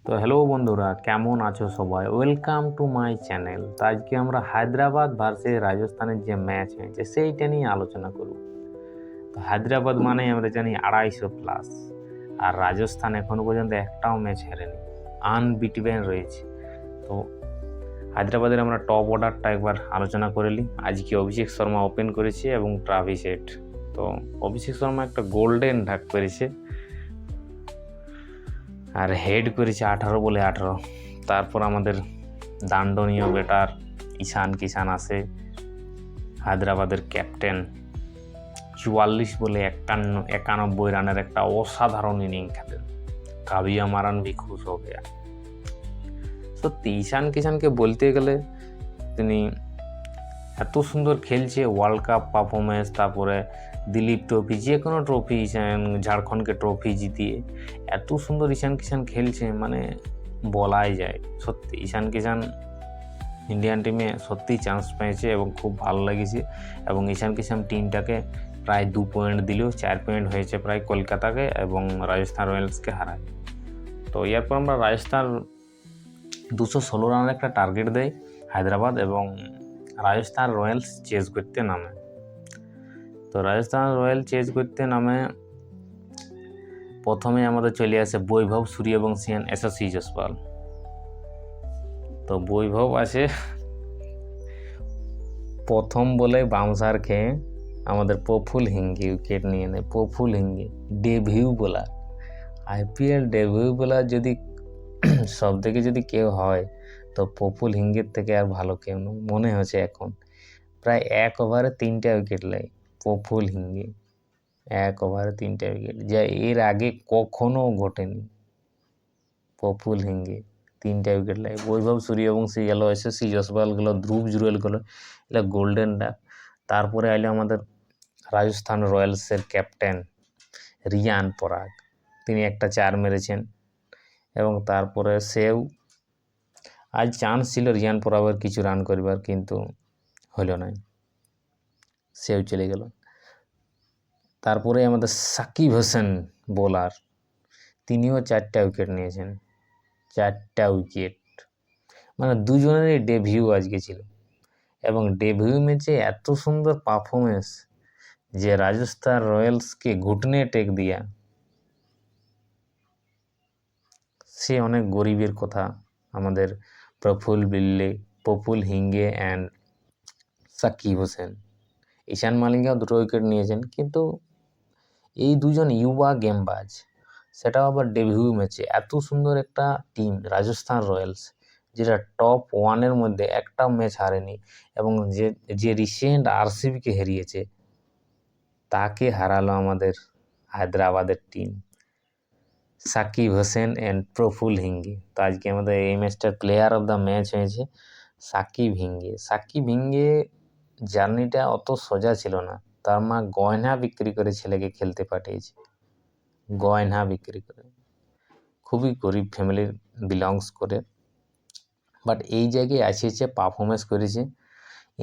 তো হ্যালো বন্ধুরা, কেমন আছো সবাই? Welcome to my channel. তো আজকে আমরা হায়দ্রাবাদ ভার্সেস রাজস্থানের যে ম্যাচ হয়েছে সেইটা নিয়ে আলোচনা করব। তো হায়দ্রাবাদ মানে আমরা জানি 250+, আর রাজস্থান এখনো পর্যন্ত একটাও ম্যাচ হেরেনি, আনবিটেন রয়েছে। তো হায়দ্রাবাদের আমরা টপ অর্ডারটা একবার আলোচনা করে নিই। আজকে অভিষেক শর্মা ওপেন করেছে এবং ট্রাভিস হেড। তো অভিষেক শর্মা একটা গোল্ডেন ডাক করেছে আর হেড করেছে 18 বলে 18। তারপর আমাদের দান্ডনীয় ব্যাটার ঈশান কিষান আসে, হায়দ্রাবাদের ক্যাপ্টেন। 44 বলে 91 রানের একটা অসাধারণ ইনিং খেলেন। কাবিয়া মারান ভি খুশ হো গয়া। সত্যি ঈশান কিষানকে বলতে গেলে তিনি এত সুন্দর খেলছে, ওয়ার্ল্ড কাপ পারফরমেন্স, তারপরে দিলীপ ট্রফি, যে কোনো ট্রফি, ঝাড়খণ্ডকে ট্রফি জিতিয়ে এত সুন্দর ঈশান কিষান খেলছে, মানে বলাই যায়। সত্যি ঈশান কিষান ইন্ডিয়ান টিমে সত্যিই চান্স পেয়েছে এবং খুব ভালো লেগেছে। এবং ঈশান কিষান টিমটাকে প্রায় 2 পয়েন্ট দিলেও 4 পয়েন্ট হয়েছে প্রায় কলকাতাকে এবং রাজস্থান রয়্যালসকে হারায়। তো এরপর আমরা রাজস্থান 216 রানের একটা টার্গেট দেয় হায়দ্রাবাদ, এবং রাজস্থান রয়্যালস চেজ করতে নামে। তো রাজস্থান রয়্যাল চেজ করতে নামে প্রথমে আমাদের চলে আসে বৈভব সূর্যবংশী এন্ড এসএসসি জয়সওয়াল। তো বৈভব আসে প্রথম বলে বাউন্সার খেয়ে আমাদের প্রফুল হিঙ্গি উইকেট নিয়ে নেয়। Praful Hinge debut bowler, IPL debut bowler যদি সব থেকে যদি কেউ হয় তো প্রফুল হিঙ্গির থেকে আর ভালো কেউ নয় মনে হচ্ছে এখন। প্রায় 1 ওভারে 3টা উইকেট নেয় প্রফুল হিঙ্গি, 1 ওভারে 3টা উইকেট, যা এর আগে কখনো ঘটেনি। প্রফুল হিঙ্গি 3টা উইকেট নেয়। বৈভব সূর্যবংশী গেল, এসএসসি জয়সওয়াল গেল, ধ্রুব জুরেল গেল, এগুলো গোল্ডেন ডাক। তারপরে আইলো আমাদের রাজস্থান রয়্যালসের ক্যাপ্টেন রিয়ান পরাগ, তিনি একটা 4 মেরেছেন। এবং তারপরে সেও আজ চান্স ছিল রিয়ান পরাগের কিছু রান করবার, কিন্তু হলো না, সেও চলে গেল। তারপরে আমাদের সাকিব হোসেন বোলার, তিনিও 4টা উইকেট নিয়েছেন, 4টা উইকেট। মানে দুজনেরই ডেবিউ আজকে ছিল, এবং ডেবিউ ম্যাচে এত সুন্দর পারফরমেন্স যে রাজস্থান রয়্যালসকে ঘুটনে টেক দিয়া। সে অনেক গরিবের কথা আমাদের প্রফুল হিঙ্গে অ্যান্ড সাকিব হোসেন। ঈশান মালিঙ্গাও 2টো উইকেট নিয়েছেন, কিন্তু এই দুজন ইউবা গেমবাজ, সেটাও আবার ডেবিউ ম্যাচে। এত সুন্দর একটা টিম রাজস্থান রয়্যালস, যেটা টপ 1-এর মধ্যে একটা ম্যাচ হারেনি, এবং যে রিসেন্ট আরসিবিকে হারিয়েছে তাকে হারালো আমাদের হায়দ্রাবাদের টিম, সাকিব হোসেন অ্যান্ড প্রফুল হিঙ্গে। তো আজকে আমাদের এই ম্যাচটার প্লেয়ার অফ দ্য ম্যাচ হয়েছে সাকিব হিঙ্গে। সাকিব হিঙ্গে জার্নিটা অত সোজা ছিল না, তার মা গয়না বিক্রি করে ছেলেকে খেলতে পাঠিয়েছে, গয়না বিক্রি করে। খুবই গরিব ফ্যামিলির বিলংস করে, বাট এই জায়গায় আসিয়েছে, পারফরমেন্স করেছে।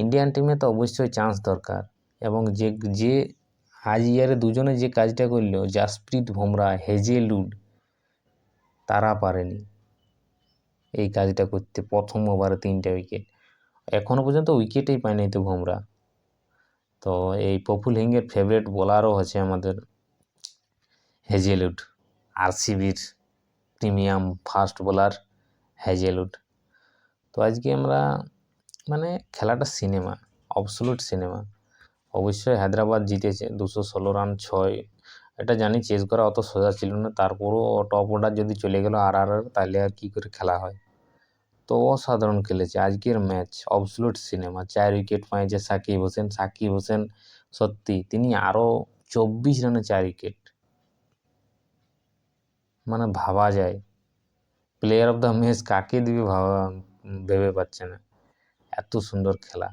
ইন্ডিয়ান টিমে তো অবশ্যই চান্স দরকার, এবং যে আজ ইয়ারে দুজনে যে কাজটা করলো, জাসপ্রীত বুমরা, হেজেলউড, তারা পারেনি এই কাজটা করতে। প্রথম ওভারে 3টা উইকেট, এখনো পর্যন্ত উইকেটেই পায়নি তো বুমরা। তো এই প্রফুল হিঙ্গের ফেভারিট বোলারও আছে আমাদের হেজেলউড, আরসিবির প্রিমিয়াম ফাস্ট বোলার হেজেলউড। তো আজকে আমরা মানে খেলাটা সিনেমা, অবসলুট সিনেমা। অবশ্যই হায়দ্রাবাদ জিতেছে 216 রান 6। এটা জানি চেস করা অত সোজা ছিল না, তারপরও টপ অর্ডার যদি চলে গেল আর তাহলে আর কী করে খেলা হয়। তো অসাধারণ খেলেছে আজকের ম্যাচ, অবসলুট সিনেমা। 4 উইকেট পাইছে সাকিব হোসেন। সাকিব হোসেন সত্যি তিনি আরও 24 রানে 4 উইকেট, মানে ভাবা যায় প্লেয়ার অফ দ্য ম্যাচ কাকে দিবে ভেবে পাচ্ছে না, এত সুন্দর খেলা।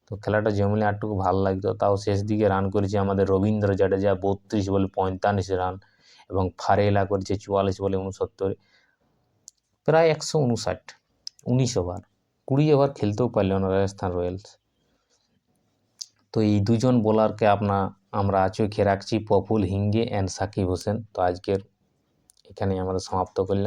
তো খেলাটা জমলে আরটুকু ভালো লাগতো। তাও শেষ দিকে রান করেছে আমাদের রবীন্দ্র জাডেজা 32 বলে 45 রান, এবং ফারেলা করেছে 44 বলে 69, প্রায় 159, 19 ওভার, 20 ওভার খেলতেও পারল না রাজস্থান রয়্যালস। তো এই দুজন বোলারকে আমরা চোখে রাখছি, প্রফুল হিঙ্গে অ্যান্ড সাকিব হোসেন। তো আজকের এখানে আমরা সমাপ্ত করলাম।